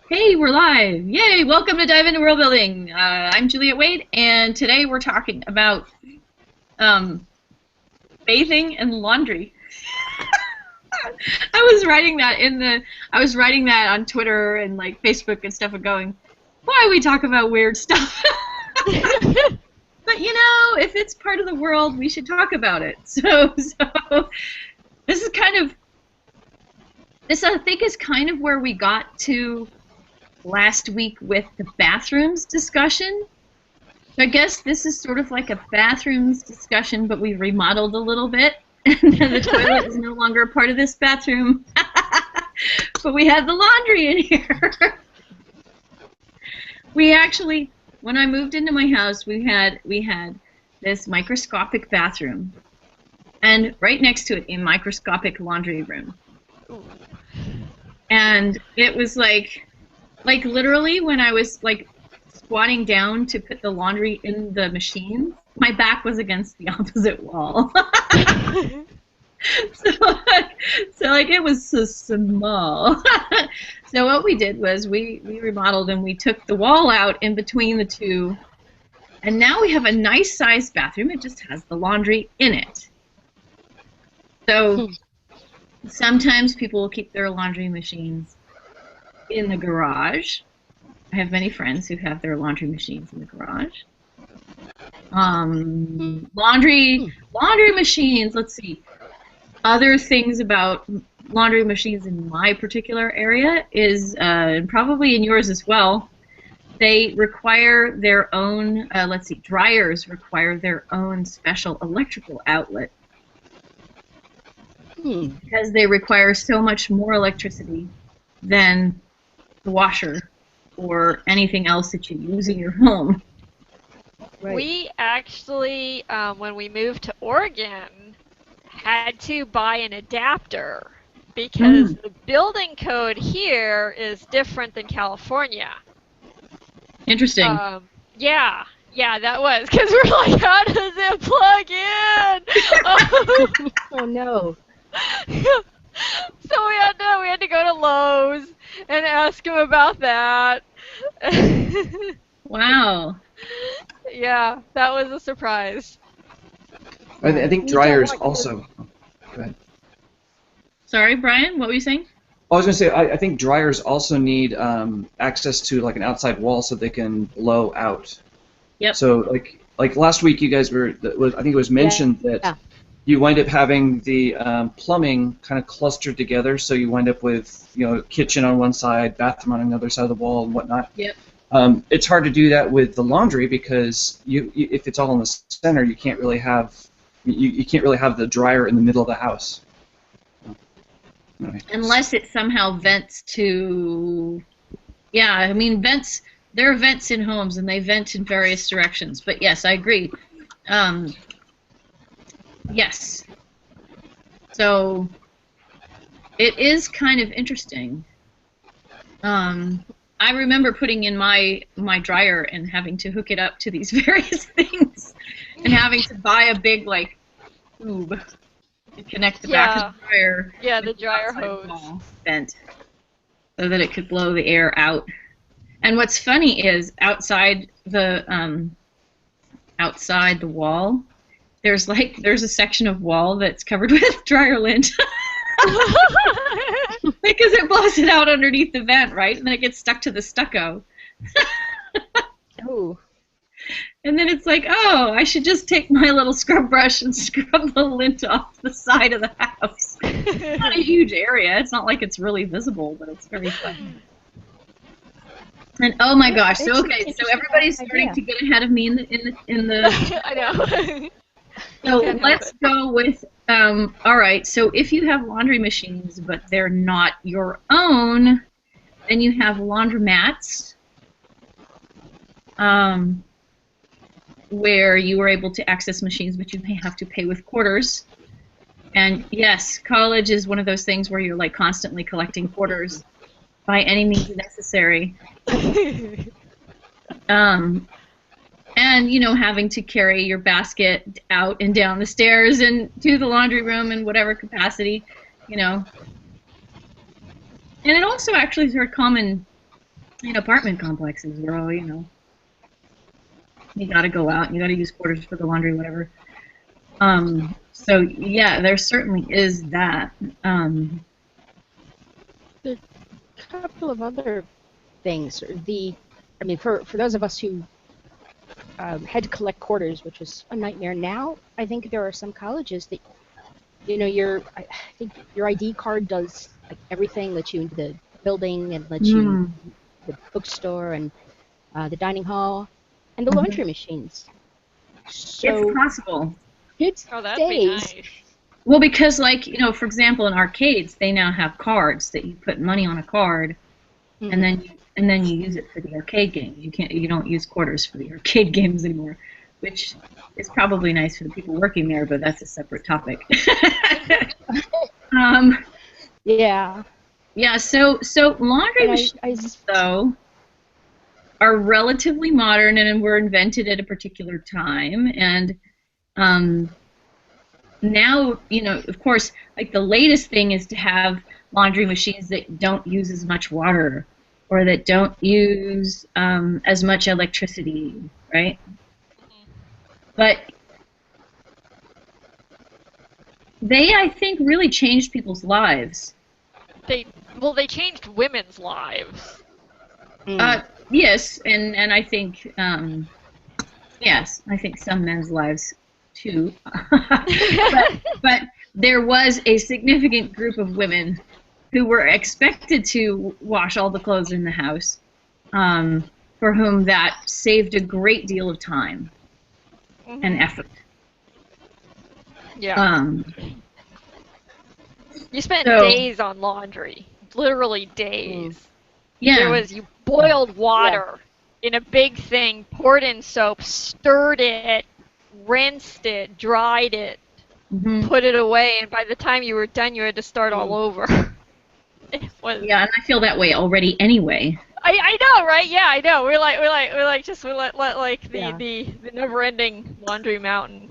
Hey, we're live! Yay! Welcome to Dive into Worldbuilding. I'm Juliet Wade, and today we're talking about bathing and laundry. I was writing that on Twitter and like Facebook and stuff, and going, why we talk about weird stuff? But you know, if it's part of the world, we should talk about it. So this is this I think is kind of where we got to last week with the bathrooms discussion. So I guess this is sort of like a bathrooms discussion, but we remodeled a little bit. And the toilet is no longer a part of this bathroom. But we had the laundry in here. We actually, when I moved into my house, we had this microscopic bathroom. And right next to it, a microscopic laundry room. And it was like literally when I was like squatting down to put the laundry in the machine, my back was against the opposite wall. so it was so small. So what we did was we remodeled and we took the wall out in between the two, and now we have a nice sized bathroom. It just has the laundry in it. So sometimes people will keep their laundry machines in the garage. I have many friends who have their laundry machines in the garage. Laundry machines, let's see. Other things about laundry machines in my particular area is, and probably in yours as well, they require their own, let's see, dryers require their own special electrical outlet. Because they require so much more electricity than the washer or anything else that you use in your home. Right. We actually, when we moved to Oregon, had to buy an adapter because the building code here is different than California. Interesting. Yeah, that was, because we're like, how does it plug in? Oh no. So we had to go to Lowe's and ask him about that. Wow. Yeah, that was a surprise. I think dryers also. Go ahead. Sorry, Brian, what were you saying? I was going to say, I think dryers also need access to like an outside wall so they can blow out. Yep. So like last week, you guys were, I think it was mentioned that you wind up having the plumbing kind of clustered together, so you wind up with kitchen on one side, bathroom on another side of the wall, and whatnot. Yep. It's hard to do that with the laundry because if it's all in the center, you can't really have the dryer in the middle of the house. Anyway. Unless it somehow vents to, yeah, I mean vents. There are vents in homes and they vent in various directions. But yes, I agree. Yes. So it is kind of interesting. I remember putting in my dryer and having to hook it up to these various things and having to buy a big like tube to connect the back of the dryer. Yeah, the dryer hose. Vent so that it could blow the air out. And what's funny is outside the wall, there's a section of wall that's covered with dryer lint. Because it blows it out underneath the vent, right? And then it gets stuck to the stucco. Ooh. And then it's like, oh, I should just take my little scrub brush and scrub the lint off the side of the house. It's not a huge area. It's not like it's really visible, but it's very fun. And oh my gosh, so okay, so everybody's starting to get ahead of me in the I know. So let's go with, all right, so if you have laundry machines but they're not your own, then you have laundromats where you are able to access machines but you may have to pay with quarters. And yes, college is one of those things where you're like constantly collecting quarters by any means necessary. And, having to carry your basket out and down the stairs and to the laundry room in whatever capacity, And it also actually is very common in apartment complexes where all, you got to go out and you got to use quarters for the laundry, whatever. So yeah, there certainly is that. There are a couple of other things. I mean, for those of us who had to collect quarters, which was a nightmare. Now, I think there are some colleges that, I think your ID card does like everything, lets you into the building and lets you the bookstore and the dining hall and the laundry machines. So it's possible. It that'd be nice. Well, because for example, in arcades, they now have cards that you put money on a card, and then you use it for the arcade games. You don't use quarters for the arcade games anymore, which is probably nice for the people working there, but that's a separate topic. Yeah. Yeah. So laundry machines though are relatively modern and were invented at a particular time, and now, of course, like the latest thing is to have laundry machines that don't use as much water or that don't use as much electricity, right? But they, I think, really changed people's lives. They changed women's lives. Yes, and I think, yes, I think some men's lives too. but there was a significant group of women who were expected to wash all the clothes in the house, for whom that saved a great deal of time and effort. Yeah. You spent days on laundry, literally days. Yeah. You boiled water in a big thing, poured in soap, stirred it, rinsed it, dried it, put it away, and by the time you were done, you had to start all over. Yeah, and I feel that way already anyway. I know, right? Yeah, I know. We're like the never-ending laundry mountain.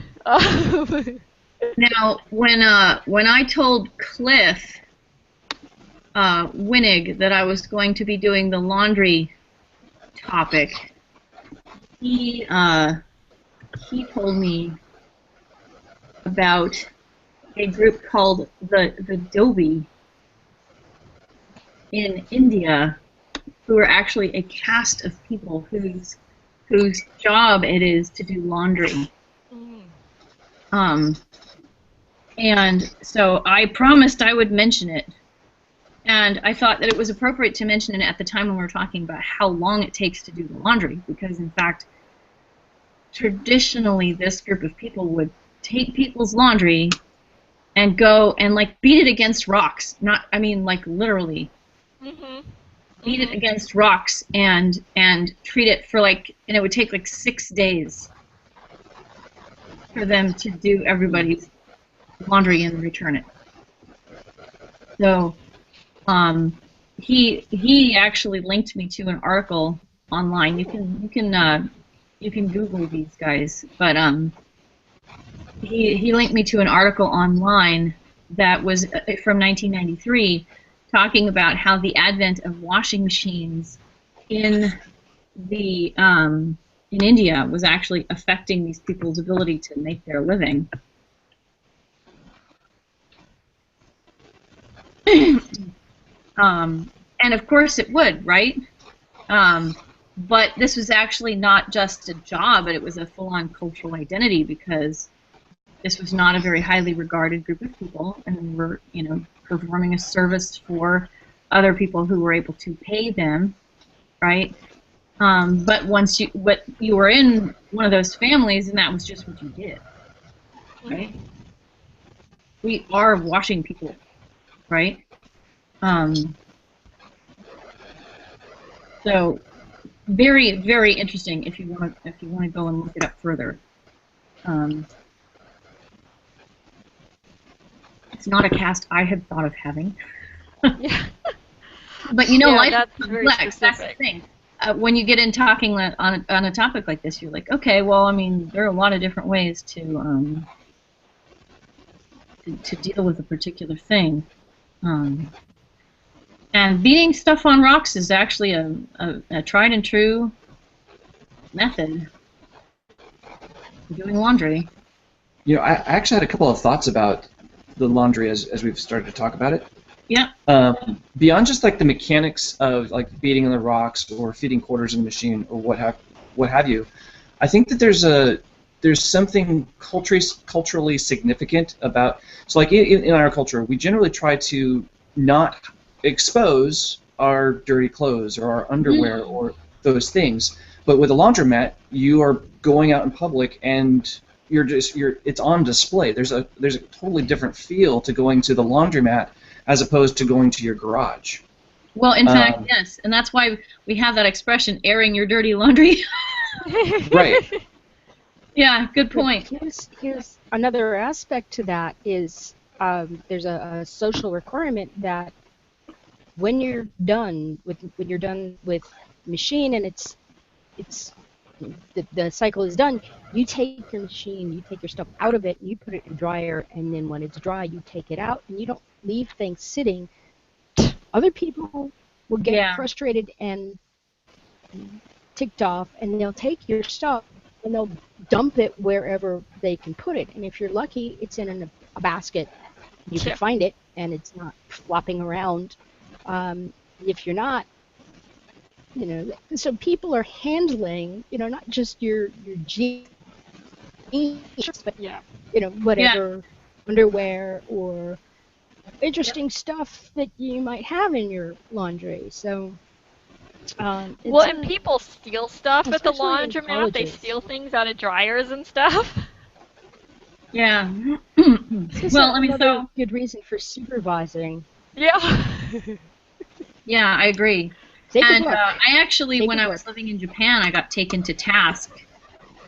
Now, when I told Cliff Winnig that I was going to be doing the laundry topic, he told me about a group called the Dhobi in India, who are actually a caste of people whose job it is to do laundry. And so I promised I would mention it. And I thought that it was appropriate to mention it at the time when we were talking about how long it takes to do the laundry, because in fact, traditionally this group of people would take people's laundry and go and beat it against rocks. Literally. Beat it against rocks and treat it for and it would take 6 days for them to do everybody's laundry and return it. So he actually linked me to an article online. You can Google these guys, but he linked me to an article online that was from 1993, talking about how the advent of washing machines in India was actually affecting these people's ability to make their living. And of course it would, right? But this was actually not just a job, but it was a full-on cultural identity, because this was not a very highly regarded group of people, and were, performing a service for other people who were able to pay them, right? But once you were in one of those families, and that was just what you did, right? We are washing people, right? So very, very interesting if you want to go and look it up further. It's not a cast I had thought of having. Yeah. But life that's is complex. That's the thing. When you get in talking on a topic like this, you're like, okay, well, there are a lot of different ways to deal with a particular thing. And And beating stuff on rocks is actually a tried and true method of doing laundry. You know, I actually had a couple of thoughts about the laundry as we've started to talk about it. Yeah. Beyond just like the mechanics of like beating on the rocks or feeding quarters in the machine or what have you, I think that there's something culturally significant about. So like in our culture, we generally try to not expose our dirty clothes or our underwear or those things. But with a laundromat, you are going out in public and it's on display. There's a totally different feel to going to the laundromat as opposed to going to your garage. Well, in fact, yes, and that's why we have that expression, airing your dirty laundry. Right. Yeah, good point. Here's another aspect to that is there's a social requirement that when you're done with machine and the cycle is done, you take your machine, you take your stuff out of it, you put it in dryer, and then when it's dry, you take it out, and you don't leave things sitting. Other people will get frustrated and ticked off, and they'll take your stuff and they'll dump it wherever they can put it. And if you're lucky, it's in a basket. You can find it, and it's not flopping around. If you're not, so people are handling, not just your jeans, but whatever underwear or interesting stuff that you might have in your laundry. So, well, and people steal stuff at the laundromat. They steal things out of dryers and stuff. Yeah. Well, I mean, so good reason for supervising. Yeah. Yeah, I agree. And I actually, when I was living in Japan, I got taken to task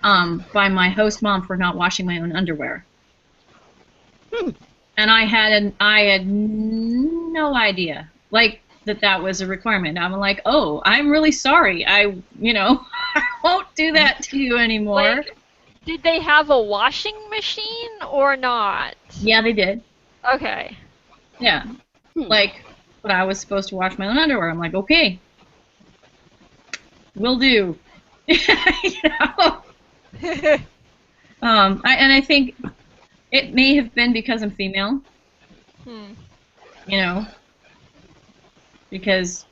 by my host mom for not washing my own underwear. And I had no idea, like, that was a requirement. I'm like, oh, I'm really sorry. I won't do that to you anymore. Like, did they have a washing machine or not? Yeah, they did. Okay. Yeah. Like, but I was supposed to wash my own underwear. I'm like, okay. Will do. I think it may have been because I'm female. Because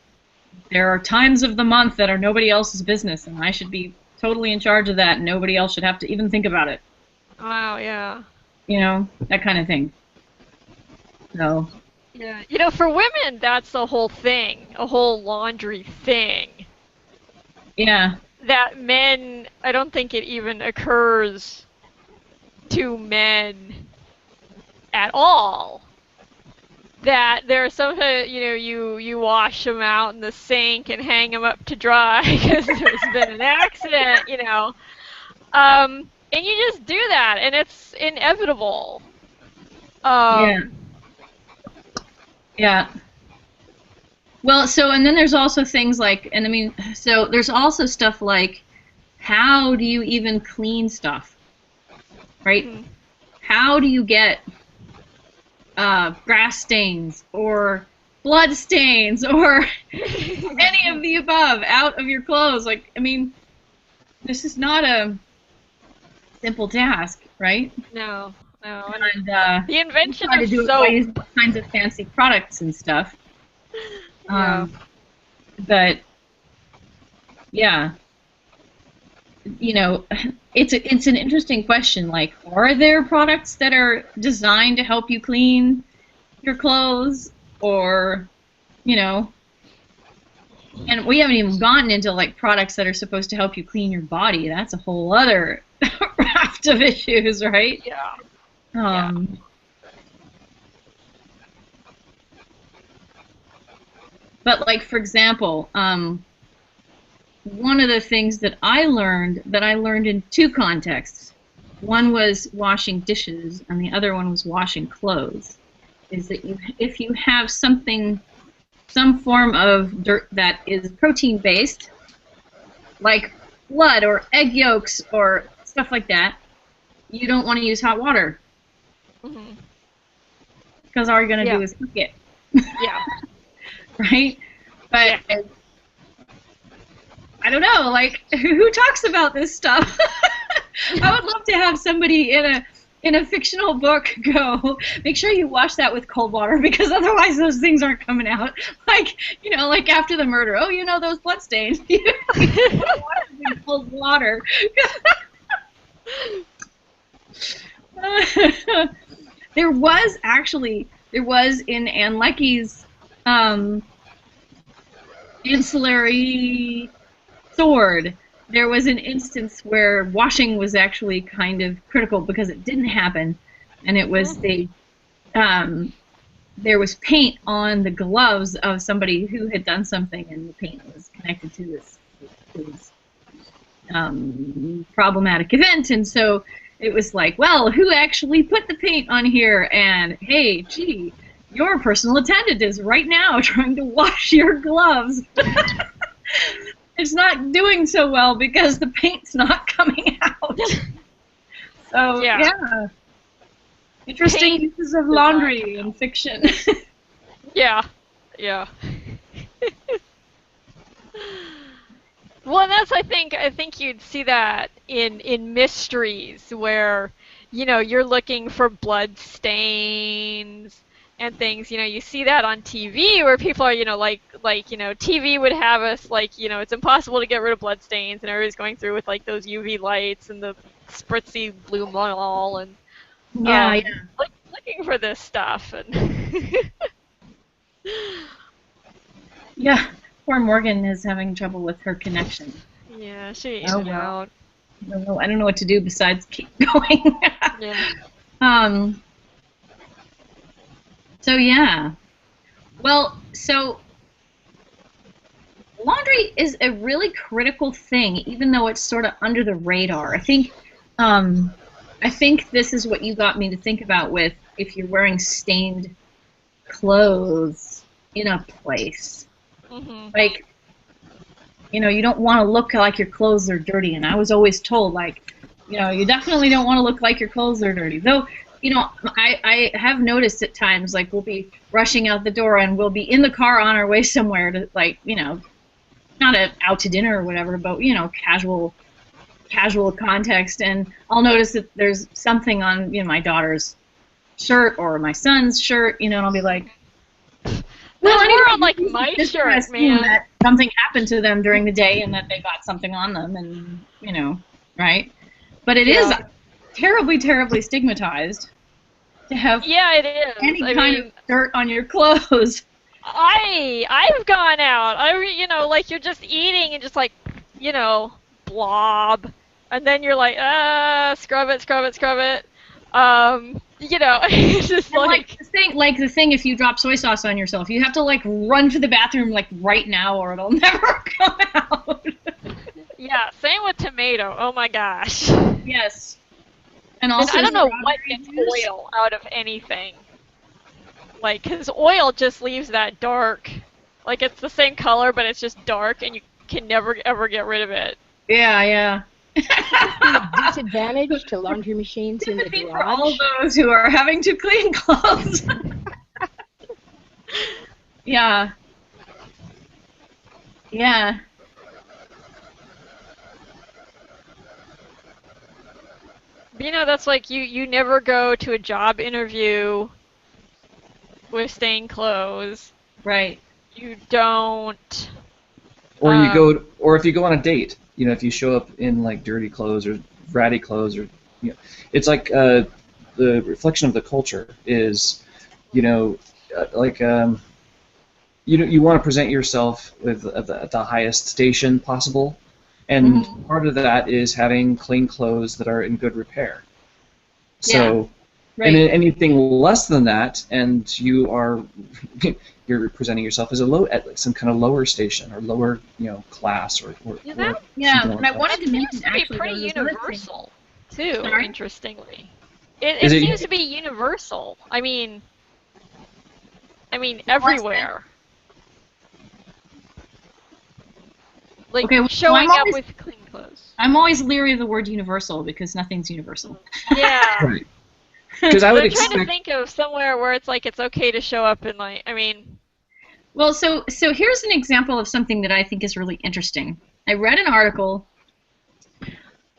there are times of the month that are nobody else's business, and I should be totally in charge of that, and nobody else should have to even think about it. Wow, yeah. That kind of thing. So. Yeah, for women, that's a whole thing, a whole laundry thing. Yeah. That men, I don't think it even occurs to men at all. That there's sometimes, you wash them out in the sink and hang them up to dry because there's been an accident, and you just do that, and it's inevitable. Yeah. Well, and then there's also things like, so there's also stuff like, how do you even clean stuff, right? How do you get grass stains or blood stains or any of the above out of your clothes? Like, this is not a simple task, right? No. And the invention of soap. Use all kinds of fancy products and stuff. But yeah, it's an interesting question. Like, are there products that are designed to help you clean your clothes, or and we haven't even gotten into like products that are supposed to help you clean your body. That's a whole other raft of issues, right? Yeah. But like, for example, one of the things that I learned in two contexts. One was washing dishes, and the other one was washing clothes. Is that if you have some form of dirt that is protein based, like blood or egg yolks or stuff like that, you don't want to use hot water. Because all you're going to do is cook it. Yeah. right? But Yeah. I don't know, like, who talks about this stuff? I would love to have somebody in a fictional book go, make sure you wash that with cold water because otherwise those things aren't coming out. Like, like after the murder, oh, those bloodstains. You wash them in cold water. There was in Anne Leckie's ancillary sword, there was an instance where washing was actually kind of critical because it didn't happen, and it was there was paint on the gloves of somebody who had done something, and the paint was connected to this problematic event, and so it was like, well, who actually put the paint on here? And hey, gee, your personal attendant is right now trying to wash your gloves. It's not doing so well because the paint's not coming out. So, yeah. Interesting uses of laundry in fiction. Yeah. Yeah. Well, and that's I think you'd see that in mysteries where, you're looking for blood stains and things. You see that on TV where people are, TV would have us it's impossible to get rid of blood stains, and everybody's going through with those UV lights and the spritzy blue mall and looking for this stuff and yeah. Poor Morgan is having trouble with her connection. Yeah, she in and out. I don't know what to do besides keep going. Yeah. So yeah. Well, so laundry is a really critical thing, even though it's sort of under the radar. I think this is what you got me to think about with if you're wearing stained clothes in a place. Mm-hmm. Like, you don't want to look like your clothes are dirty, and I was always told, you definitely don't want to look like your clothes are dirty. Though, I have noticed at times, we'll be rushing out the door, and we'll be in the car on our way somewhere to, not out to dinner or whatever, but, casual context, and I'll notice that there's something on, my daughter's shirt or my son's shirt, and I'll be like, well, anyway, my shirt, man. That something happened to them during the day and that they got something on them, and right? But it is terribly, terribly stigmatized to have it is. any kind of dirt on your clothes. I've gone out. You're just eating and just blob, and then you're like, scrub it. It's just the thing if you drop soy sauce on yourself, you have to run to the bathroom right now or it'll never come out. Yeah, same with tomato. Oh my gosh. Yes. And also, I don't know what gets oil out of anything. Because oil just leaves that dark, it's the same color, but it's just dark, and you can never ever get rid of it. Yeah. Disadvantage to laundry machines in the garage. For all those who are having to clean clothes. Yeah. That's you never go to a job interview with stained clothes. Right. You don't. Or if you go on a date, if you show up in dirty clothes or ratty clothes, or it's the reflection of the culture is, you want to present yourself at the highest station possible, and part of that is having clean clothes that are in good repair. So, right. And anything less than that, and you're presenting yourself as at some kind of lower station or lower, class or and I wanted to mention actually be pretty universal too. Sorry? Interestingly, it seems to be universal. I mean everywhere. Showing up with clean clothes. I'm always leery of the word universal because nothing's universal. Yeah. Right. Because I would I'm trying to think of somewhere where it's it's okay to show up in Well, so here's an example of something that I think is really interesting. I read an article,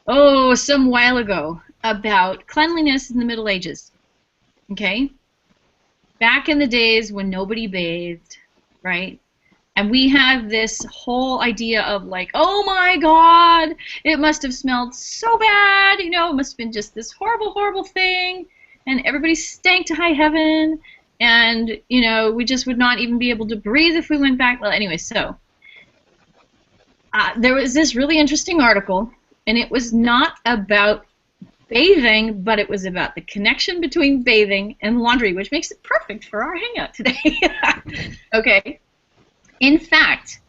some while ago, about cleanliness in the Middle Ages. Okay? Back in the days when nobody bathed, right? And we have this whole idea of like, oh my God, it must have smelled so bad, it must have been just this horrible, horrible thing, and everybody stank to high heaven, and, we just would not even be able to breathe if we went back. Well, anyway, so there was this really interesting article, and it was not about bathing, but it was about the connection between bathing and laundry, which makes it perfect for our hangout today. Okay. In fact,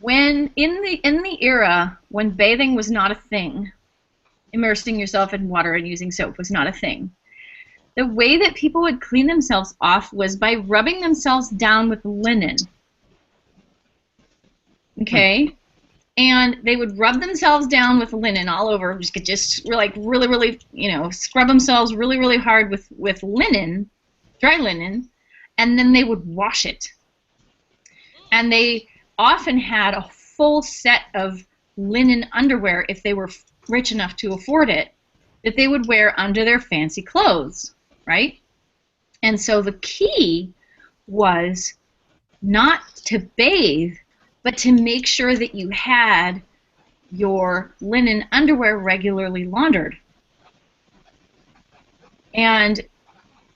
when in the era when bathing was not a thing, immersing yourself in water and using soap was not a thing, the way that people would clean themselves off was by rubbing themselves down with linen. Okay? And they would rub themselves down with linen all over, just like really, really, scrub themselves really, really hard with linen, dry linen, and then they would wash it. And they often had a full set of linen underwear, if they were rich enough to afford it, that they would wear under their fancy clothes, right? And so the key was not to bathe, but to make sure that you had your linen underwear regularly laundered. And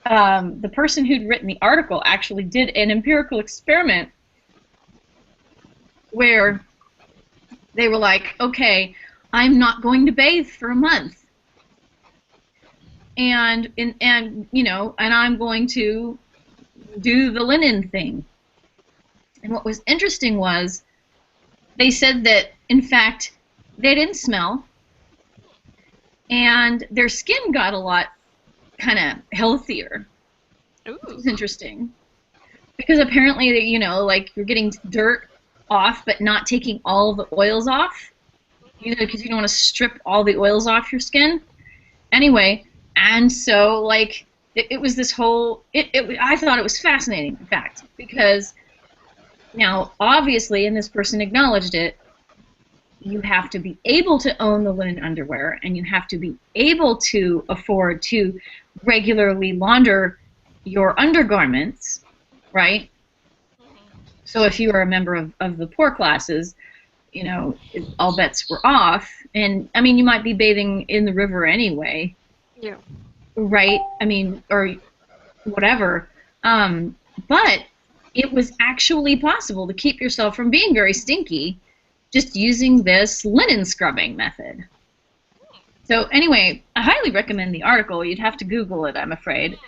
the person who'd written the article actually did an empirical experiment where they were like, okay, I'm not going to bathe for a month, and I'm going to do the linen thing. And what was interesting was they said that, in fact, they didn't smell, and their skin got a lot kind of healthier. Ooh. It was interesting. Because apparently, like you're getting dirt off, but not taking all the oils off, because you don't want to strip all the oils off your skin. Anyway, and so like it was this whole. I thought it was fascinating, in fact, because now obviously, and this person acknowledged it, you have to be able to own the linen underwear, and you have to be able to afford to regularly launder your undergarments, right? So if you were a member of the poor classes, all bets were off. And, I mean, you might be bathing in the river anyway. Yeah. Right? I mean, or whatever. But it was actually possible to keep yourself from being very stinky just using this linen scrubbing method. So anyway, I highly recommend the article. You'd have to Google it, I'm afraid.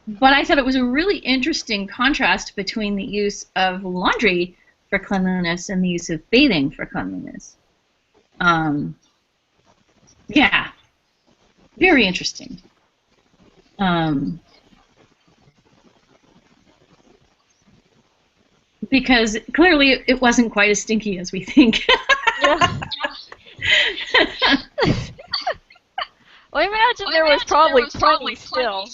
But I thought it was a really interesting contrast between the use of laundry for cleanliness and the use of bathing for cleanliness. Yeah, very interesting. Because clearly it wasn't quite as stinky as we think. Yeah. Well, I imagine there was probably plenty still.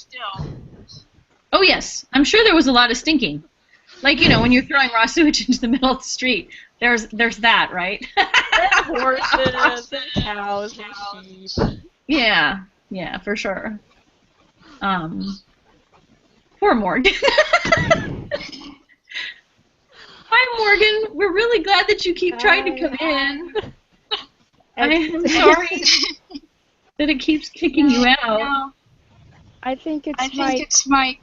Oh yes, I'm sure there was a lot of stinking. Like, when you're throwing raw sewage into the middle of the street, there's that, right? And horses and cows and sheep. Yeah, for sure. Poor Morgan. Hi, Morgan. We're really glad that you keep trying to come in. I'm sorry that it keeps kicking you out. No. I think it's my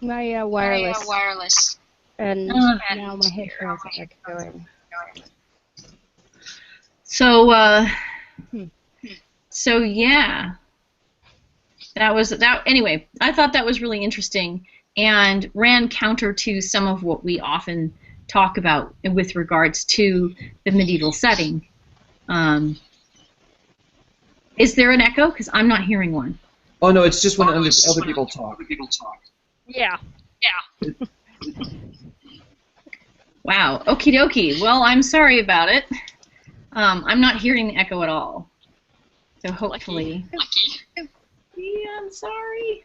wireless. And now my headphones are going. So yeah. Anyway, I thought that was really interesting and ran counter to some of what we often talk about with regards to the medieval setting. Is there an echo? Because I'm not hearing one. Oh no, it's just when other people talk. Yeah. Wow. Okie dokie. Well, I'm sorry about it. I'm not hearing the echo at all. So hopefully. Lucky. Yeah, I'm sorry.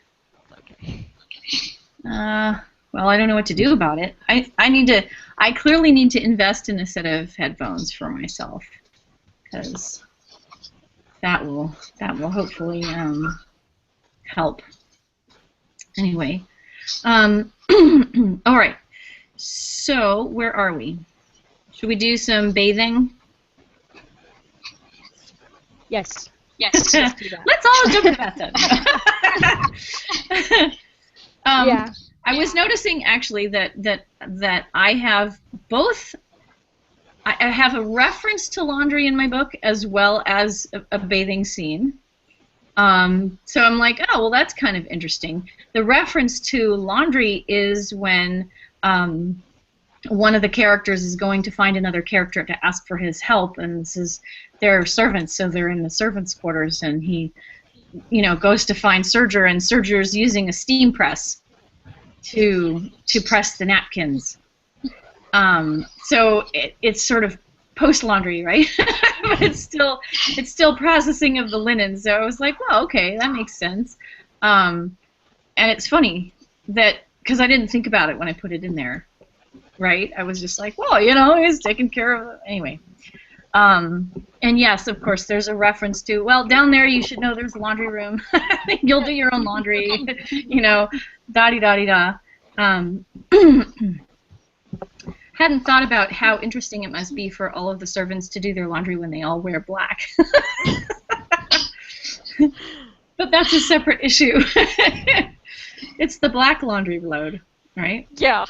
Well, I don't know what to do about it. I clearly need to invest in a set of headphones for myself, because that will hopefully help. Anyway, all right. So where are we? Should we do some bathing? Yes. Yes. Let's all jump in the bathtub. Yeah. I was noticing actually that I have both. I have a reference to laundry in my book as well as a bathing scene. So I'm like, oh, well, that's kind of interesting. The reference to laundry is when one of the characters is going to find another character to ask for his help, and this is they're servants, so they're in the servants' quarters, and he, goes to find Serger, and Serger's using a steam press to press the napkins. So it's sort of post laundry, right? But it's still processing of the linen. So I was like, well, okay, that makes sense. And it's funny that because I didn't think about it when I put it in there, right? I was just like, well, he's taking care of it anyway. And yes, of course, there's a reference to, well, down there you should know there's a laundry room. You'll do your own laundry, da-di-da-di-da. Hadn't thought about how interesting it must be for all of the servants to do their laundry when they all wear black. But that's a separate issue. It's the black laundry load, right? Yeah.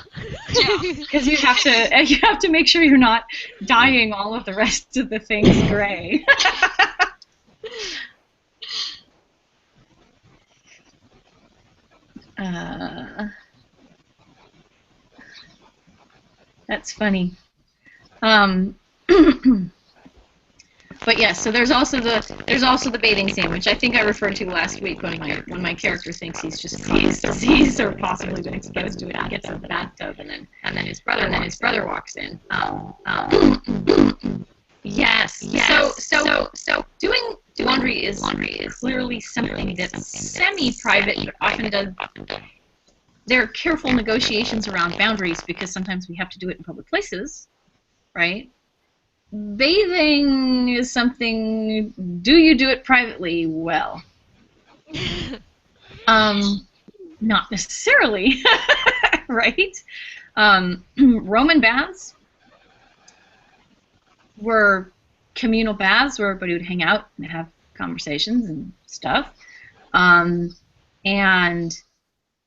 Because you have to make sure you're not dyeing all of the rest of the things gray. That's funny. But yes, so there's also the bathing scene, which I think I referred to last week when my character thinks he's just sees or possibly been exposed to it and gets in the bathtub, and then his brother walks in. Yes. So doing laundry is clearly something that's semi-private, but often does. There are careful negotiations around boundaries because sometimes we have to do it in public places, right? Bathing is something. Do you do it privately? Well, not necessarily, right? Roman baths were communal baths where everybody would hang out and have conversations and stuff. And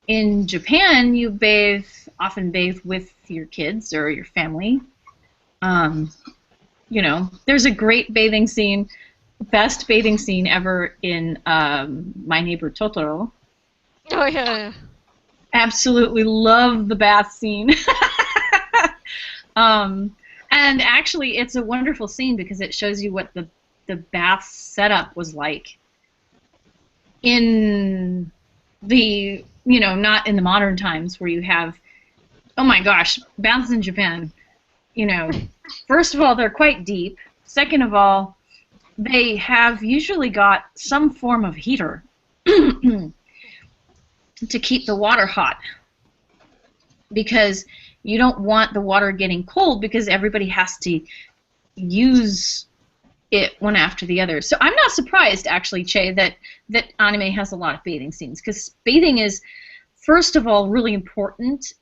in Japan, you often bathe with your kids or your family. There's a great bathing scene, best bathing scene ever in My Neighbor Totoro. Oh, yeah. Absolutely love the bath scene. And actually, it's a wonderful scene because it shows you what the bath setup was like in the, not in the modern times where you have, oh my gosh, baths in Japan, first of all, they're quite deep. Second of all, they have usually got some form of heater to keep the water hot, because you don't want the water getting cold because everybody has to use it one after the other. So I'm not surprised, actually, Che, that anime has a lot of bathing scenes, because bathing is, first of all, really important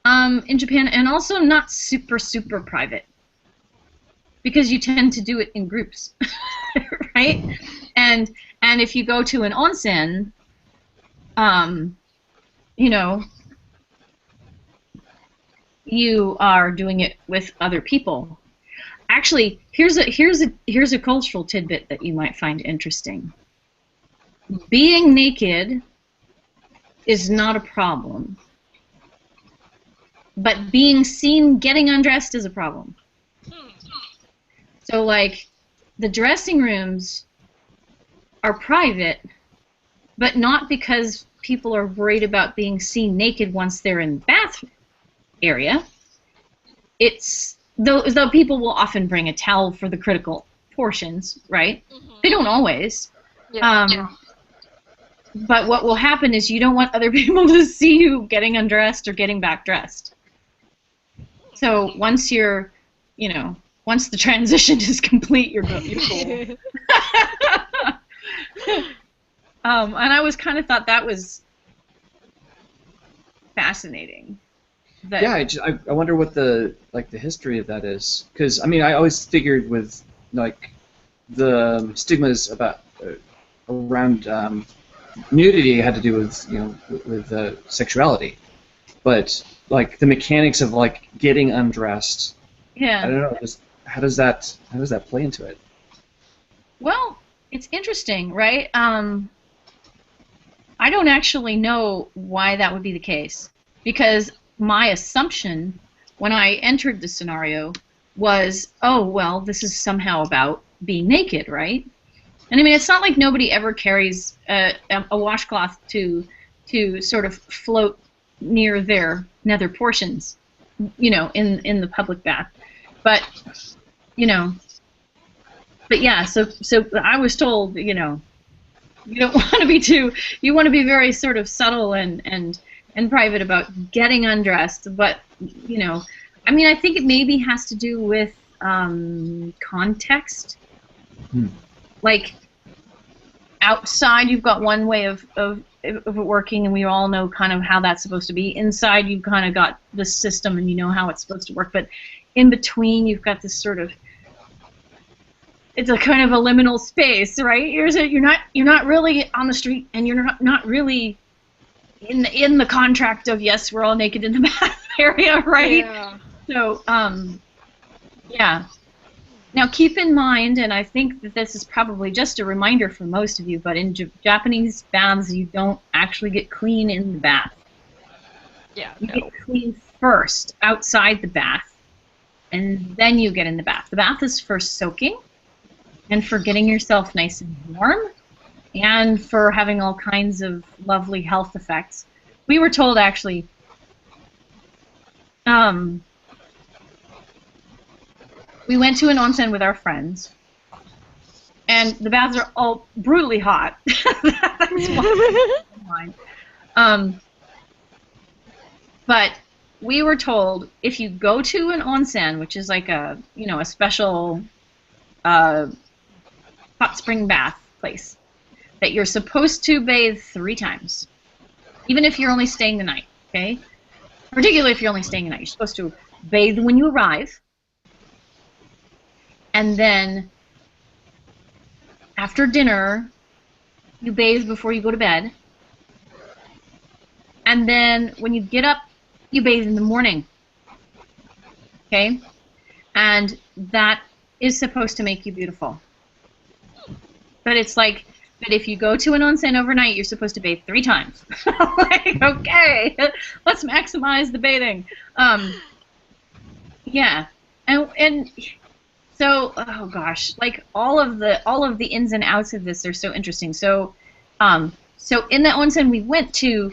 in Japan, and also not super, super private, because you tend to do it in groups, right? And if you go to an onsen, you are doing it with other people. Actually, here's a cultural tidbit that you might find interesting. Being naked is not a problem, but being seen getting undressed is a problem. So, like, the dressing rooms are private, but not because people are worried about being seen naked once they're in the bathroom area. It's though people will often bring a towel for the critical portions, right? Mm-hmm. They don't always. Yeah. But what will happen is you don't want other people to see you getting undressed or getting back dressed. So once you're, once the transition is complete, you're cool. And I was kind of thought that was fascinating. Yeah, I wonder what the history of that is, because I mean I always figured with like the stigmas about around nudity had to do with with sexuality, but like the mechanics of like getting undressed. Yeah. I don't know. How does that play into it? Well, it's interesting, right? I don't actually know why that would be the case, because my assumption when I entered the scenario was, oh, well, this is somehow about being naked, right? And I mean, it's not like nobody ever carries a washcloth to sort of float near their nether portions, in the public bath. But, but yeah, so I was told, you don't want to be you want to be very sort of subtle and private about getting undressed, but, I mean, I think it maybe has to do with context. Like, outside you've got one way of it working, and we all know kind of how that's supposed to be. Inside you've kind of got the system and you know how it's supposed to work, but in between you've got this sort of, it's a kind of a liminal space, right? You're not really on the street, and you're not really in the contract of, yes, we're all naked in the bath area, right? Yeah. So yeah. Now keep in mind, and I think that this is probably just a reminder for most of you, but in Japanese baths you don't actually get clean in the bath. Yeah. You get clean first outside the bath, and then you get in the bath. The bath is for soaking and for getting yourself nice and warm, and for having all kinds of lovely health effects. We were told, actually, we went to an onsen with our friends, and the baths are all brutally hot. That's why. But we were told, if you go to an onsen, which is like a special hot spring bath place, that you're supposed to bathe 3 times, even if you're only staying the night, okay? Particularly if you're only staying the night. You're supposed to bathe when you arrive, and then after dinner, you bathe before you go to bed, and then when you get up, you bathe in the morning, okay? And that is supposed to make you beautiful. But it's like, but if you go to an onsen overnight, you're supposed to bathe 3 times. Like, okay, let's maximize the bathing. Yeah, and so, oh gosh, like all of the ins and outs of this are so interesting. So, so in the onsen we went to,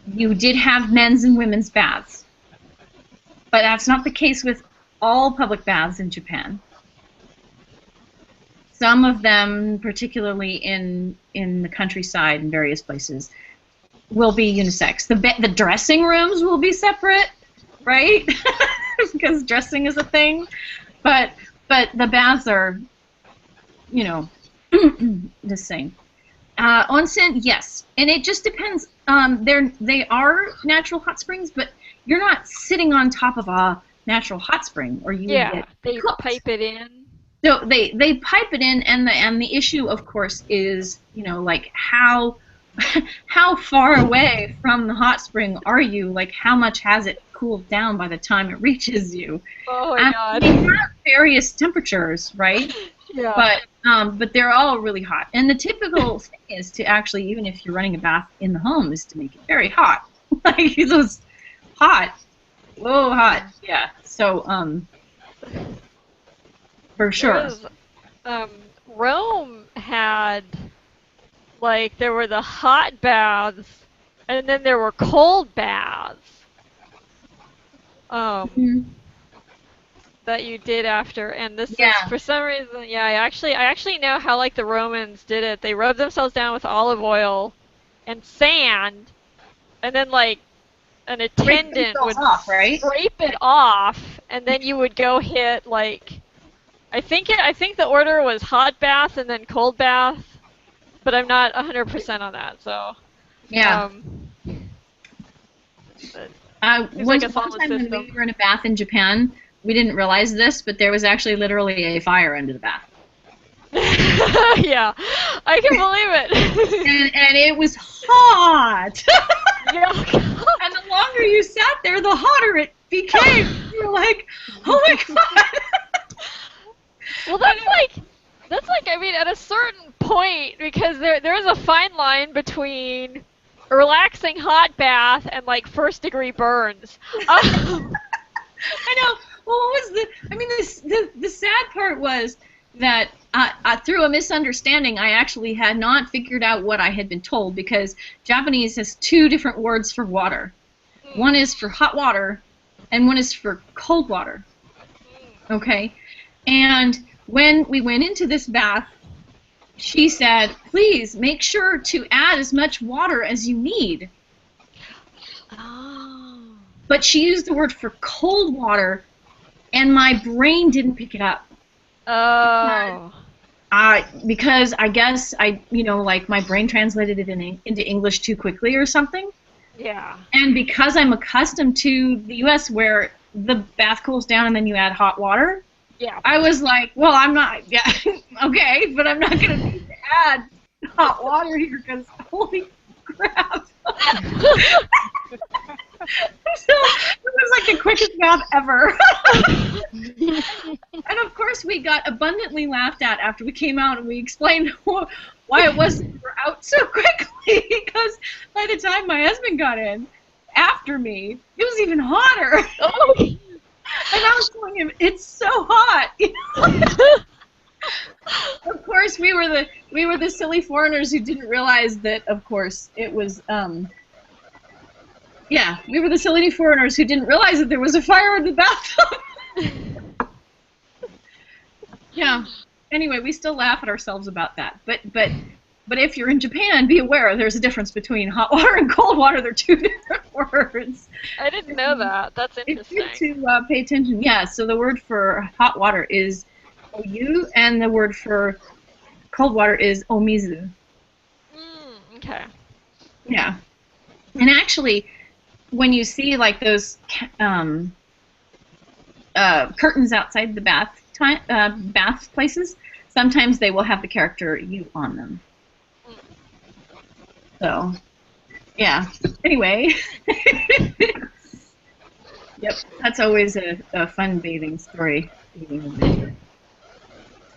you did have men's and women's baths, but that's not the case with all public baths in Japan. Some of them, particularly in the countryside and various places, will be unisex. The dressing rooms will be separate, right? Because dressing is a thing. But the baths are, the same. Onsen, yes, and it just depends. They are natural hot springs, but you're not sitting on top of a natural hot spring, or you would get they cooked. pipe it in. So they pipe it in, and the issue, of course, is like how far away from the hot spring are you? Like, how much has it cooled down by the time it reaches you? Oh my God! They have various temperatures, right? Yeah. But they're all really hot, and the typical thing is to actually, even if you're running a bath in the home, is to make it very hot. Like, it's just hot, whoa, hot, yeah. So for sure. Rome had, like, there were the hot baths, and then there were cold baths. That you did after, and this is, for some reason, I actually know how, like, the Romans did it. They rubbed themselves down with olive oil, and sand, and then like an attendant would off, right? scrape it off, and then you would go hit like I think the order was hot bath and then cold bath, but I'm not 100% on that. So Yeah. One like a solid time when system. we were in a bath in Japan, we didn't realize this, but there was actually literally a fire under the bath. Yeah, I can believe it. and it was hot. Yeah. And the longer you sat there, the hotter it became. You were like, oh my god. Well, that's like I mean, at a certain point, because there's a fine line between a relaxing hot bath and like first-degree burns. I know. Well, what was I mean, the sad part was that through a misunderstanding, I actually had not figured out what I had been told, because Japanese has two different words for water. One is for hot water, and one is for cold water. Okay? And when we went into this bath, she said, please make sure to add as much water as you need. Oh. But she used the word for cold water, and my brain didn't pick it up. Oh. Because I guess like my brain translated it into English too quickly or something. Yeah. And because I'm accustomed to the U.S. where the bath cools down and then you add hot water, Yeah. I was like, well, I'm not, yeah, okay, but I'm not going to need to add hot water here because holy crap. So it was like the quickest bath ever. And of course we got abundantly laughed at after we came out and we explained why it was we were out so quickly, because by the time my husband got in after me, it was even hotter. Oh. And I was telling him, it's so hot. You know? Of course, we were the silly foreigners who didn't realize that. Of course, it was. Yeah, we were the silly foreigners who didn't realize that there was a fire in the bathtub. Yeah. Anyway, we still laugh at ourselves about that. But if you're in Japan, be aware there's a difference between hot water and cold water. They're two different words. I didn't know that. That's interesting. It's good to pay attention. Yeah, so the word for hot water is oyu, and the word for cold water is omizu. Okay. Yeah. And actually, when you see like those curtains outside the bath places, sometimes they will have the character "you" on them. So, yeah. Anyway, yep, that's always a fun bathing story.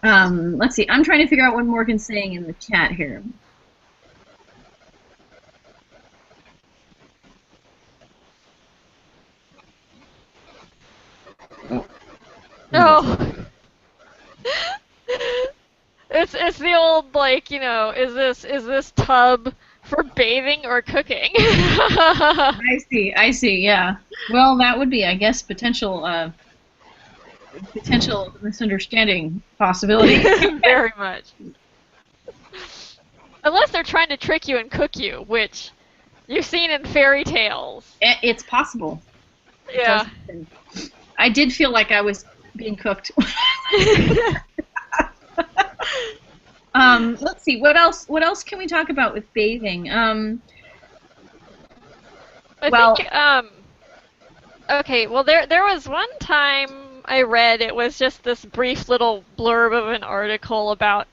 Let's see. I'm trying to figure out what Morgan's saying in the chat here. No. It's the old like, is this tub for bathing or cooking? I see, yeah. Well, that would be, I guess, potential misunderstanding possibility. Very much. Unless they're trying to trick you and cook you, which you've seen in fairy tales. It's possible. Yeah. I did feel like I was being cooked. Let's see. What else can we talk about with bathing? I think. Okay. Well, there was one time I read, it was just this brief little blurb of an article about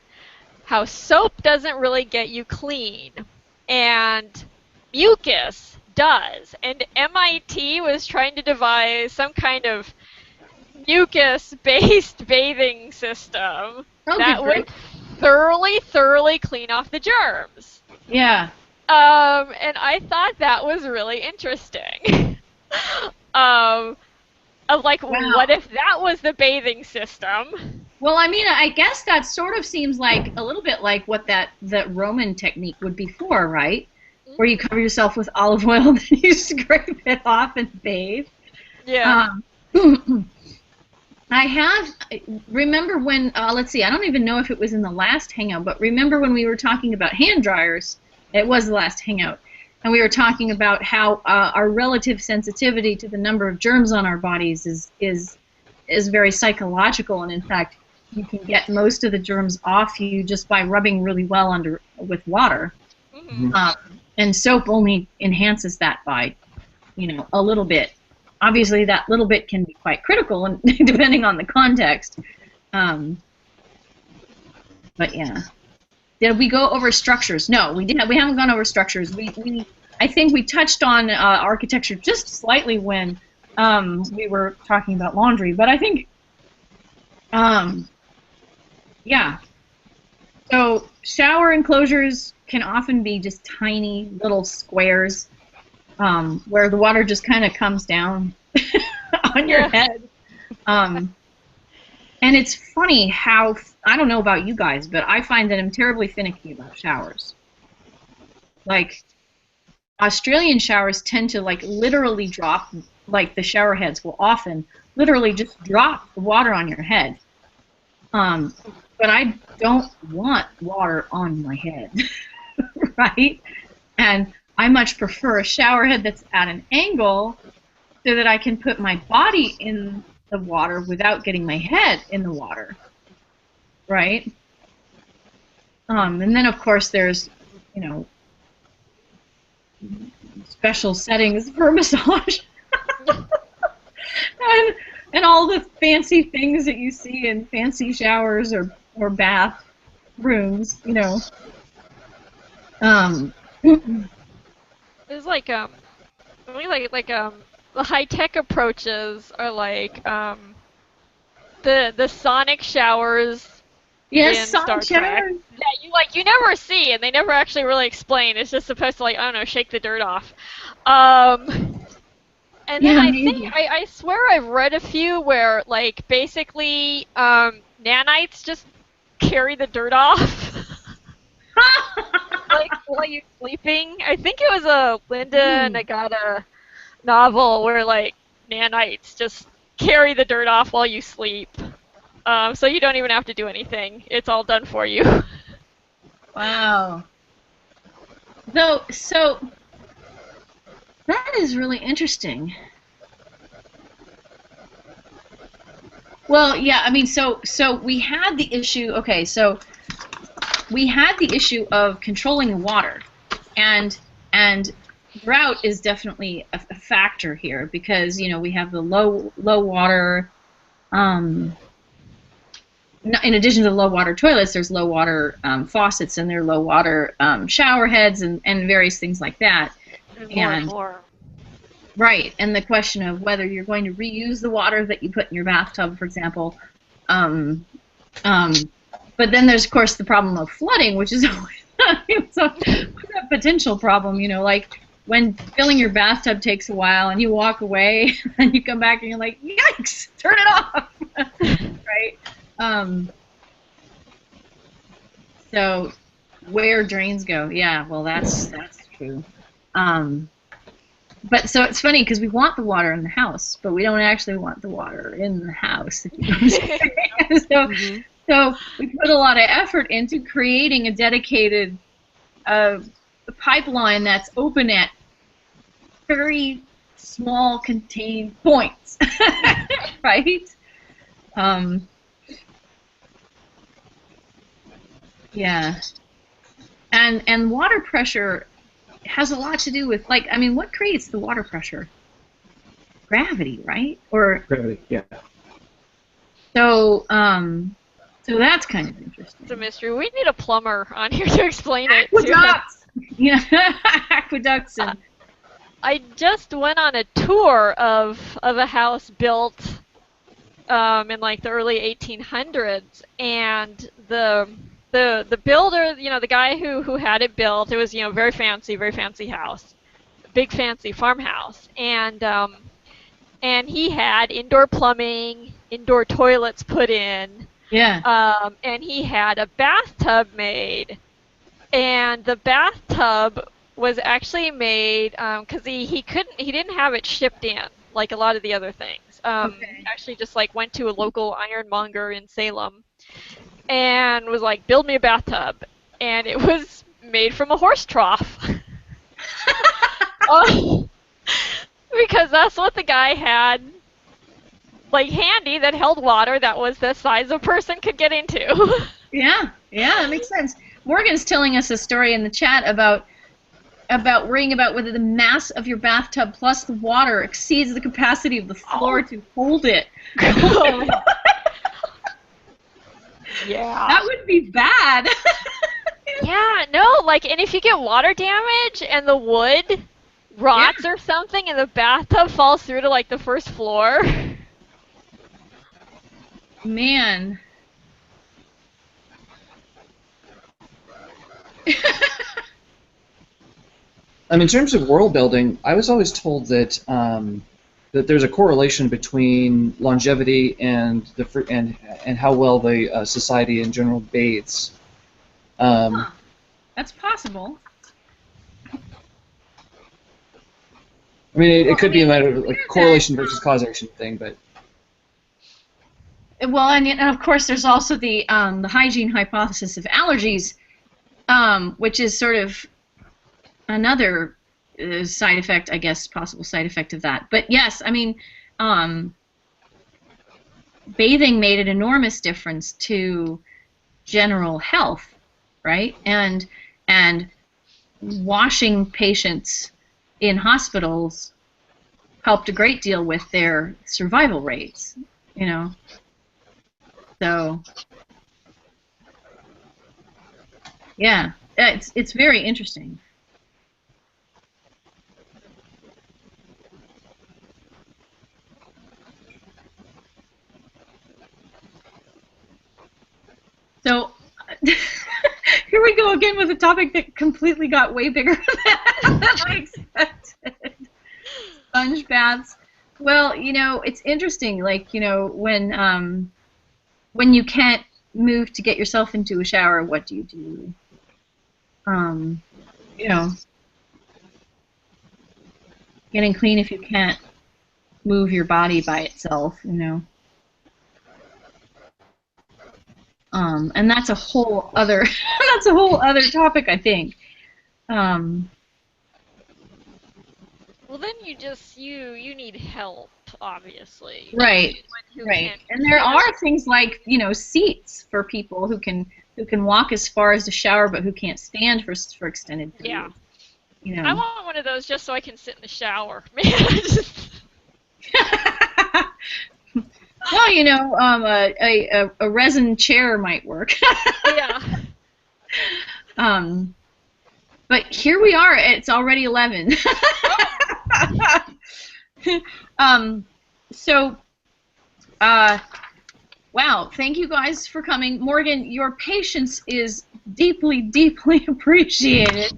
how soap doesn't really get you clean, and mucus does. And MIT was trying to devise some kind of mucus-based bathing system that would thoroughly clean off the germs. Yeah. And I thought that was really interesting. Of like, wow. What if that was the bathing system? Well, I mean, I guess that sort of seems like a little bit like what that Roman technique would be for, right? Mm-hmm. Where you cover yourself with olive oil and then you scrape it off and bathe. Yeah. Remember when, let's see, I don't even know if it was in the last Hangout, but remember when we were talking about hand dryers It was the last hangout. And we were talking about how our relative sensitivity to the number of germs on our bodies is very psychological, and in fact, you can get most of the germs off you just by rubbing really well with water. Mm-hmm. And soap only enhances that by, a little bit. Obviously, that little bit can be quite critical, and depending on the context. But yeah. Did we go over structures? No, we didn't. We haven't gone over structures. I think we touched on architecture just slightly when we were talking about laundry. But I think, yeah. So shower enclosures can often be just tiny little squares where the water just kind of comes down on your head. And it's funny how, I don't know about you guys, but I find that I'm terribly finicky about showers. Like, Australian showers tend to, like, literally drop, like, the shower heads will often literally just drop the water on your head. But I don't want water on my head, right? And I much prefer a shower head that's at an angle so that I can put my body in the water without getting my head in the water, right? And then of course there's, special settings for massage, and all the fancy things that you see in fancy showers or bath rooms, There's like the high-tech approaches are like the sonic showers in Star Trek. Yeah, you never see, and they never actually really explain. It's just supposed to, like, I don't know, shake the dirt off. And then I swear I've read a few where, like, basically nanites just carry the dirt off. Like while you're sleeping. I think it was a Linda Nagata novel where, like, nanites just carry the dirt off while you sleep. So you don't even have to do anything. It's all done for you. Wow. So that is really interesting. Well, yeah, I mean, so we had the issue, okay, so we had the issue of controlling the water, and drought is definitely a factor here because, we have the low water, in addition to low water toilets, there's low water faucets, and there are low water shower heads and various things like that. And more. Right, and the question of whether you're going to reuse the water that you put in your bathtub, for example. But then there's, of course, the problem of flooding, which is always a potential problem, like when filling your bathtub takes a while and you walk away and you come back and you're like, yikes, turn it off, right? So where drains go, yeah, well, that's true. But so it's funny because we want the water in the house, but we don't actually want the water in the house. So we put a lot of effort into creating a dedicated pipeline that's open at very small contained points, right? Yeah. And water pressure has a lot to do with, like, I mean, what creates the water pressure? Gravity, right? Or gravity, yeah. So that's kind of interesting. It's a mystery. We need a plumber on here to explain it. Aqueducts! Yeah, aqueducts. And I just went on a tour of a house built in, like, the early 1800s, and the builder, the guy who had it built, it was, very fancy house, big fancy farmhouse, and he had indoor plumbing, indoor toilets put in, yeah, and he had a bathtub made, and the bathtub was actually made because he didn't have it shipped in like a lot of the other things. Actually just, like, went to a local ironmonger in Salem and was like, build me a bathtub. And it was made from a horse trough. Oh, because that's what the guy had, like, handy, that held water that was the size a person could get into. Yeah, that makes sense. Morgan's telling us a story in the chat about worrying about whether the mass of your bathtub plus the water exceeds the capacity of the floor to hold it. Yeah. That would be bad. Yeah, no, like, and if you get water damage and the wood rots or something and the bathtub falls through to, like, the first floor. Man. In terms of world building, I was always told that that there's a correlation between longevity and and how well the society in general bathes. That's possible. I mean, it could be a matter of like correlation versus causation thing, but. Well, and of course, there's also the hygiene hypothesis of allergies, which is sort of another side effect, I guess, possible side effect of that. But yes, I mean, bathing made an enormous difference to general health, right? And washing patients in hospitals helped a great deal with their survival rates, you know. So, yeah, it's very interesting. So, here we go again with a topic that completely got way bigger than I expected. Sponge baths. Well, you know, it's interesting, like, you know, when you can't move to get yourself into a shower, what do you do? You know, getting clean if you can't move your body by itself, you know. And that's a whole other topic, I think. Well, then you need help, obviously. Right. And there are things like, you know, seats for people who can walk as far as the shower but who can't stand for extended periods. Yeah. You know. I want one of those just so I can sit in the shower. Well, you know, a resin chair might work. Yeah. But here we are. It's already 11. So, wow, thank you guys for coming. Morgan, your patience is deeply, deeply appreciated.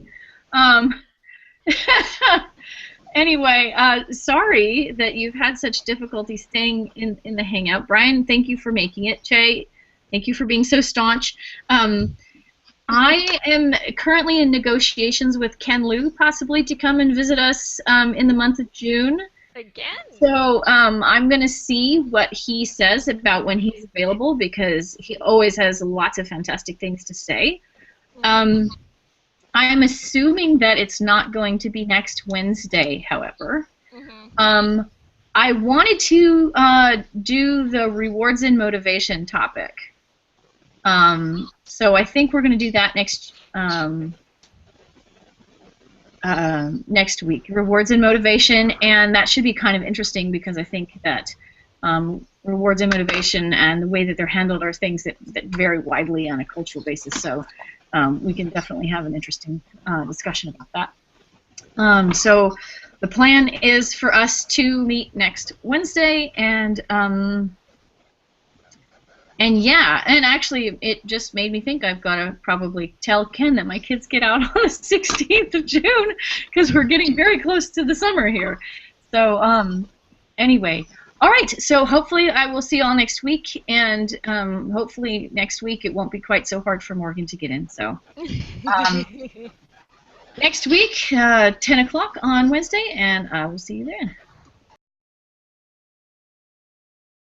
Anyway, sorry that you've had such difficulty staying in the Hangout. Brian, thank you for making it. Che, thank you for being so staunch. I am currently in negotiations with Ken Liu, possibly to come and visit us in the month of June. Again? So I'm going to see what he says about when he's available, because he always has lots of fantastic things to say. I am assuming that it's not going to be next Wednesday, however. Mm-hmm. I wanted to do the rewards and motivation topic. So I think we're going to do that next week, rewards and motivation, and that should be kind of interesting because I think that rewards and motivation and the way that they're handled are things that vary widely on a cultural basis. So we can definitely have an interesting discussion about that. So the plan is for us to meet next Wednesday, and yeah, and actually it just made me think I've got to probably tell Ken that my kids get out on the 16th of June because we're getting very close to the summer here. So anyway, all right, so hopefully I will see you all next week, and hopefully next week it won't be quite so hard for Morgan to get in. So next week, 10 o'clock on Wednesday, and I will see you then.